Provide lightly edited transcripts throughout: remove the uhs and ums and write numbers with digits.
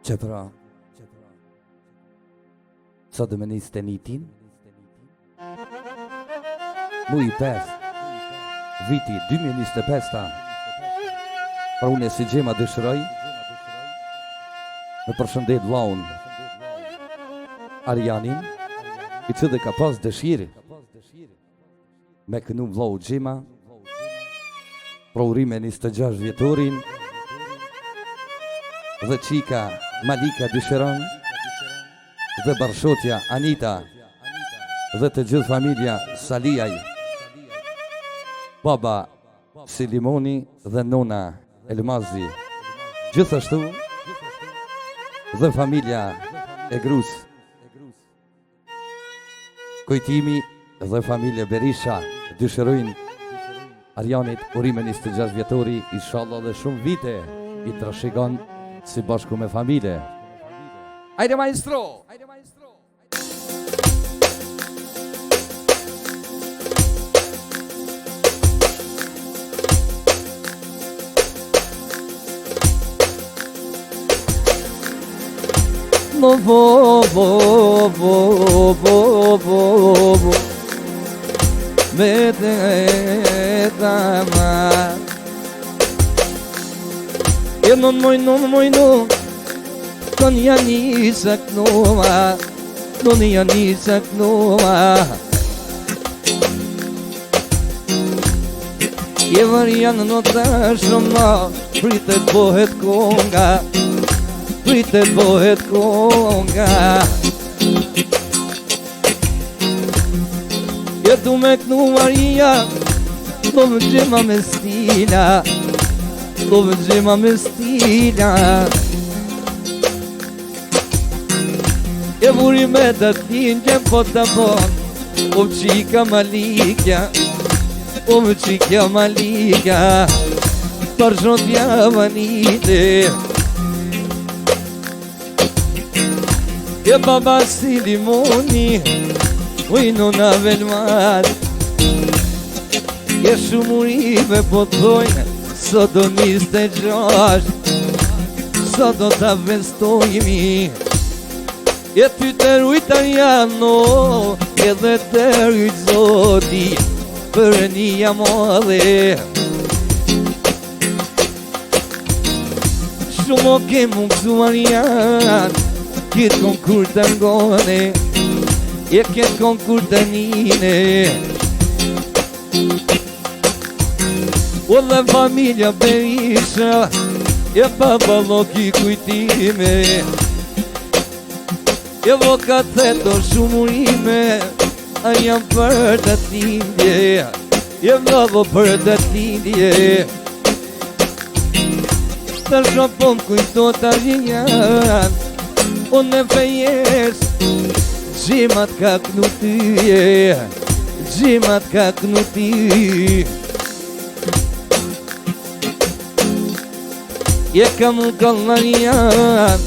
Që pra, sot dhe me njës të nitin, mu i 5, viti 2025, pra unë e si gjema dëshëroj, me përshëndet vlaun Arjanin, i që dhe ka pas dëshirë, me kënu vlau gjema, pra urime 26 vjetorin, dhe qika Malika dëshiron, dhe Barshotja Anita, dhe të gjithë familja Saliaj, baba Silimoni dhe nona Elmazi, gjithashtu dhe familja Egrus, Kojtimi dhe familja Berisha dëshirojnë Arjanit urime 26 vjetori, inshallah dhe shumë vite i trashëgon si bashku me familje. Ajde maestro! Me te amar. Eu não moino Con yani saknoma Non yani saknoma Je varian no tashoma Pritet bohet konga Pritet bohet konga Je tu me knu Maria Do më gjema me stila Do më gjema me stila E vuri me të t'injë po të bon O qika Malika O më qika Malika Për shotja vanite E baba Silimoni Uj nona Velmat E shumurime po t'dojnë Sot do 26 Sot do t'a vestojmi E ty të rujt Arjano Edhe të rujt Zoti Për një madhe Shumë o ke më kësu Arjan Këtë konkur të ngone E këtë konkur të njine O dhe familja Berisha E baba Loki Kujtime E voka të të shumurime A jam për të t'lindje E vlavo për të t'lindje Të shopon kujto të rinjan Unë e fejes Gjimat ka kënu tyje Gjimat ka kënu ty Je ka mu kallarian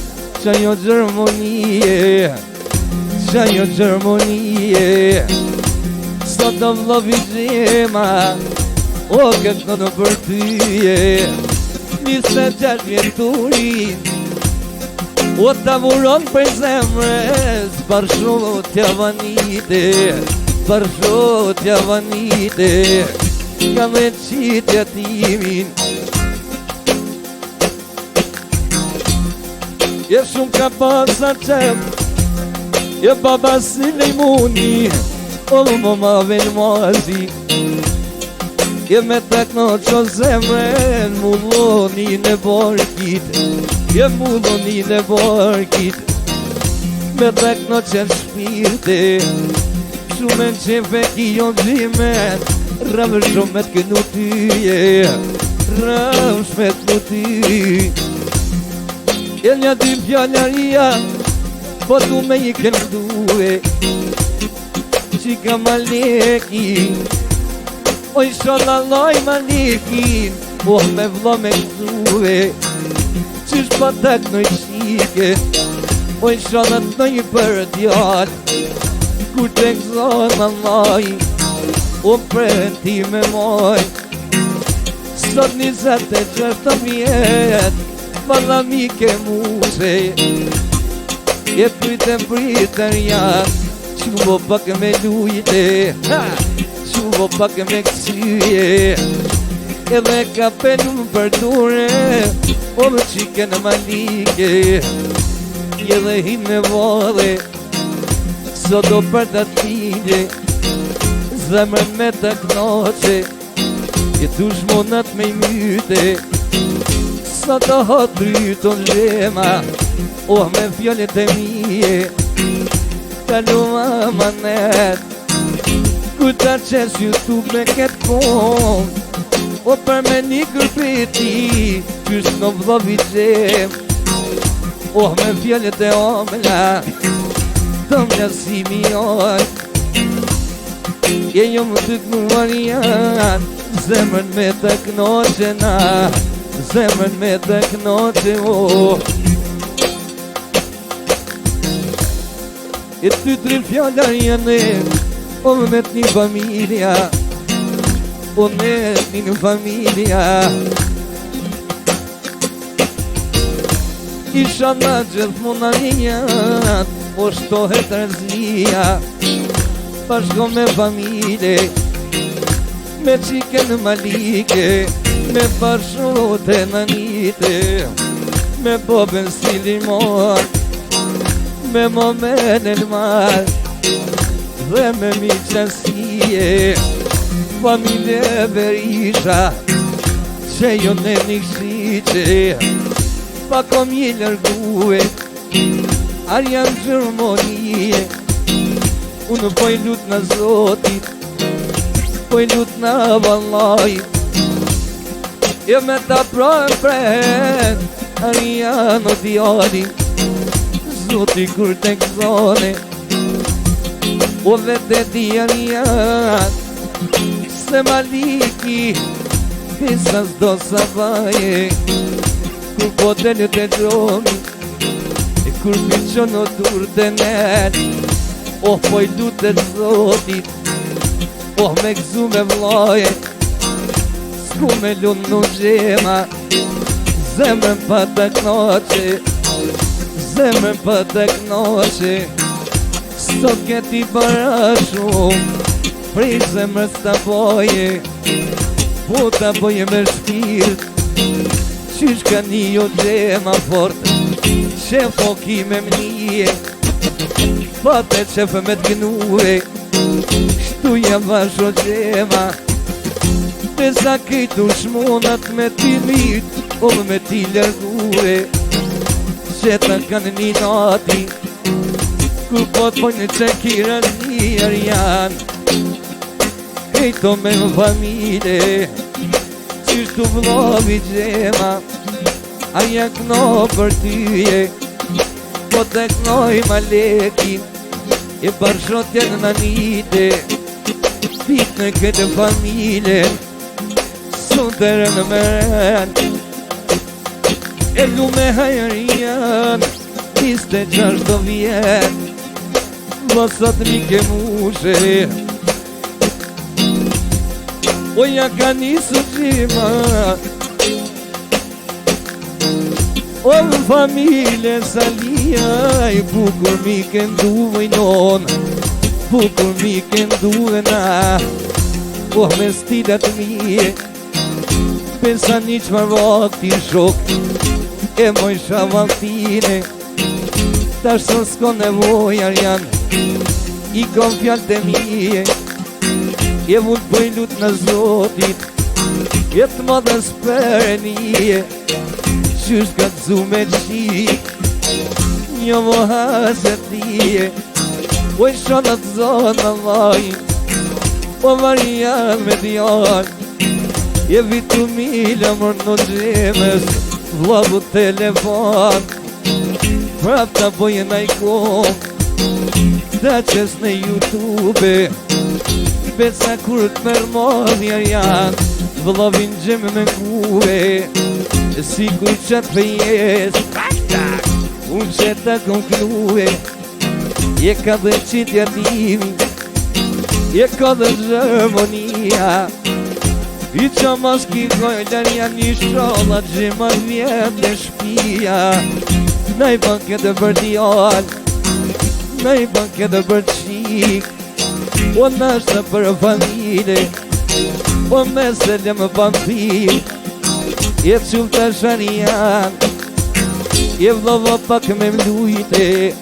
Qa jo Gjermonije Qa jo Gjermonije Sot do vlovi gjema O këtë në për tyje 26 vjeturin O të vuron për zemres Për shotja vanite Për shotja vanite Ka me qitja timin Je shumë ka pasa qep Je baba Silimoni O mama Velmazi Je me tek në qo zemren Mulloni në borkit Je mulloni në borkit Me tek në qenë shpirte Shumë në qefe ki jo gjimet Rëmë shumë me t'kënu tyje Rëmë shumë me t'kënu ty E një dy pjallaria Po tu me i kënë duhe Qika Maliki O i shola loj Malikin O me vlo me duhe Qish pa tek në i shike O i shola të në i për djall Kur tek zona loj O prenti me moj Sot 26 vjet Valla mike muse E pritën janë Qubo pak me lujte Qubo pak me kësyje Edhe ka penu për dure O më qike në malike Edhe him me vode Sot do për të tine Zemrën me të knoqe E tu shmonat me i myte Sa të hot bryton lema O me fjallet e mije Kalu ma manet Ku ta qes YouTube me ketë kon O për me një kërpiti Qysh në vlovi qem O me fjallet e omla Të mjasimi oj Je jo më të kënuar janë Zemrën me të knoqe na Zemrën me të knoqe E ty tri fjallar janë O me të një familja O me të një familja Isha në gjithë muna janë O shtohet rëzlia Bashko me familje Me qike në malike Me bashkote në nite Me boben si limon Me momen e lmar Dhe me mi qësie Familje Berisha Që jo në një kshite Pa kom i lërgue Arjan Gjermonie Unë po i lut në Zotit Po i lut në vallaj E me ta pren Arjan o djali Zoti kur të këzone O vete di Arjan Se maliki Pisa s'do sa vaje Kur po të një të gjomi E kur piqon o dur të net Oh, po i lutet Zotit Oh, me gzu me vlaje S'ku me lun në gjema Zemrën pa të knoqe Zemrën pa të knoqe Sot këti para shumë Prej zemrës të boje Po të boje me shpirt Qysh ka një jo gjema fort Që foki me mnije Pate qefe me t'gënue Shtu jam vasho gjema Pesa këtu shmonat me t'i mit O me t'i lërgue Qeta kanë një nati Ku po t'pojnë që kira një Arjan Këto me më familje Qyshtu vlovi gjema Arjan këno për tyje Po të knoj malekin E bashkotja në nanite Pit në këtë familje Sundere në meren E lume hajërian 26 do vjen Vasat mi ke mushe O ja ka nisu qima O në familje Salia I bukur mi kënduve i non Bukur mi kënduve na O me stilat mije Pesa një qmar vakti shok E moj shavaltine Ta shtë s'ko nevoj Arjan I kom fjall të mije E vull për i lut në Zotit E të madhe s'pere nije Qysh ka t'zu me qik Një më haset tije O i shonat zonë në vaj O Marian me djan Je vitu mila mërë në gjemes Vlabu telefon Prap ta bojë në ikon Da qes në YouTube Besa kur t'mer modhja janë Vlavin gjemë me kuve Si kuj qatë fejes Unë që ta konklue Je ka dhe qitja dimi Je ka dhe Gjermonia I qa mas ki gojler janë një sholla Gjima vjetë dhe shpia Na i banke dhe për djall Na i banke dhe për qik O nashtë për familje O mesele më pampir Je qëllë të sharian Je vlova pak me mlujte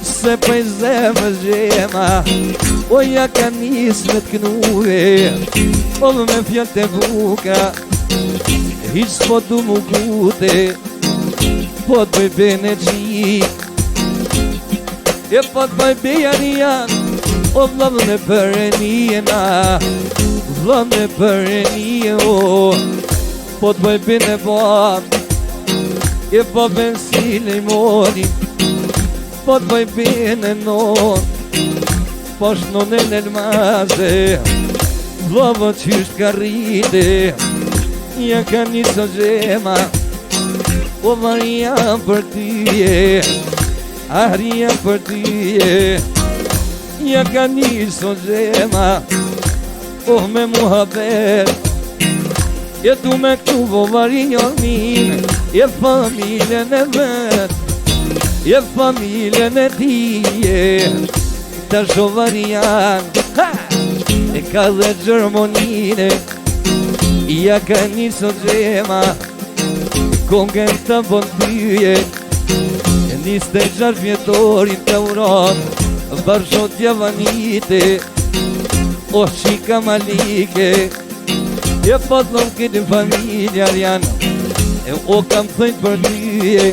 Se për zemë gjema O ja ka nisë me t'knuve O me fjallë të buka Hiq s'po du mu kute Po t'bëj bene qik E po t'bëj bejan janë O vlavën e për e njena Vlavën e për e një Po t'bëj bene bab E po ben si lejmoni Po t'bëj bene non Po shnonen e l'maze Vlavën qysht ka rrite Ja ka një së gjema O varja për tyje Arja për tyje Ja ka një së gjema Oh me muhabet Je tu me këtu vo varja min Je familjen e vet Je familjen e tije Ta shovarjan E ka dhe Gjermonine Ja ka një sot gjema Kongen të bon tyje E 26 vjetorin të uron Barshot javanite O shika malike E patlom këtë familjar janë E o kam thëjt për tyje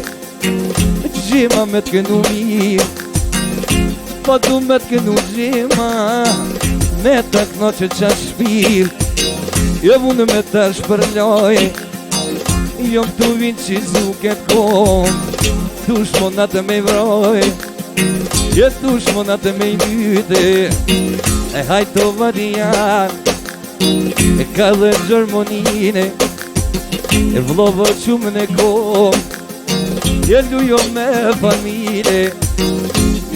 Gjema me t'kënu mirë Po du me t'kënu gjema Me të këno që qa shpirë E vunë me të shpërloj Jo më tu vinë që zuket kom Tu shmonat e me vroj E tu shmonat e me i lyte E hajto varian E ka dhe Gjermonine E vlovë qumën e kom E lujo me familje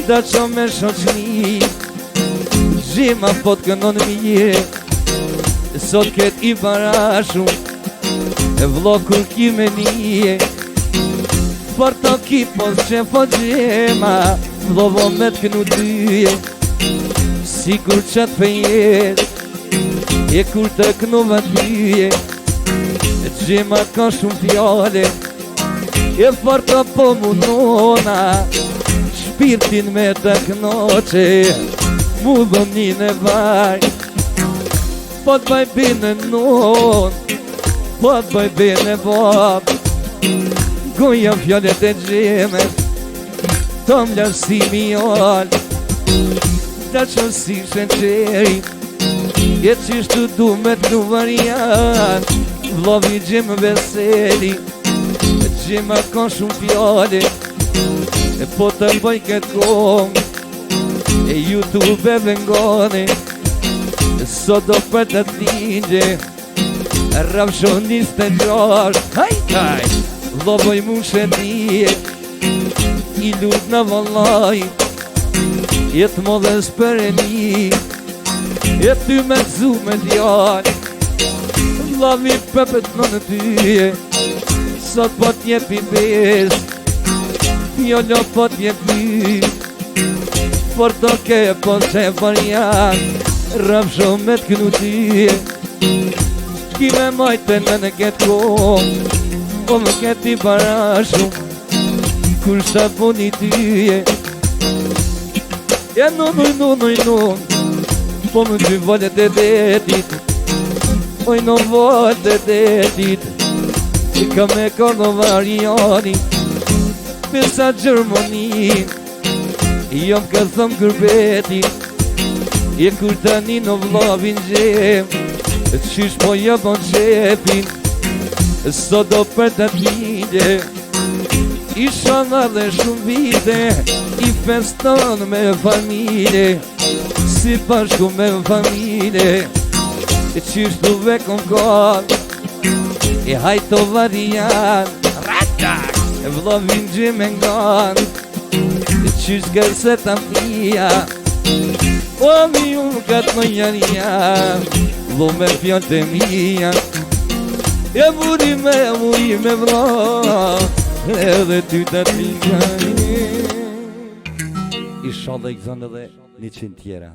Da që me shoqni Gjima po t'kënon mire Sot ket i parashu E vlo kur ki me nije Për të ki pos që po gjema Vlovo me t'kënu dyje Si kur qatë fejet E kur të kënu dyje Gjima ka shumë fjale E për të po mundona Shpirtin me të knoqe Mu dhënin e vaj Po t'baj bine non Po t'baj bine bab Goja fjallet e gjemet Tom lësimi jall Ta që si shenqeri E qishtu du me t'nu varian Vlovi gjemë veseli Gjema ka shumë fjale E po të bëj këtë kong E YouTube e vengone E sot do për të t'lingje E rafshon 26 Haj, vlovoj mu shetije I lut në vallaj Jetë modhes për e një E ty me t'zu me djall Vlovi pëpët në tyje Sot po t'jepi bes Fjollo po t'jepi Por to ke po që varjan Rafsho me t'kënu tyje Ki me majte në ketë kom Po më ketë i parashu Kur shta puni tyje E nun Po më dy volet e detit Oj në volet e detit I ka me kordo varjani Pesa Gjermonin Jo më ka thëm kërbeti E kur tani në vlavin gjem Qysh po jepon qepin Sot do për të t'lindje Isha nga dhe shumë vite I feston me familje Si bashku me familje Qysh du vekon kall E hajto varian E vlovin gjime ngan Qysh gërse ta mija O mi unë katë më njarja vlo me fjallë të mija. E muri me vra, edhe ty të t'pikaj. Inshallah i gëzon edhe 100 tjera.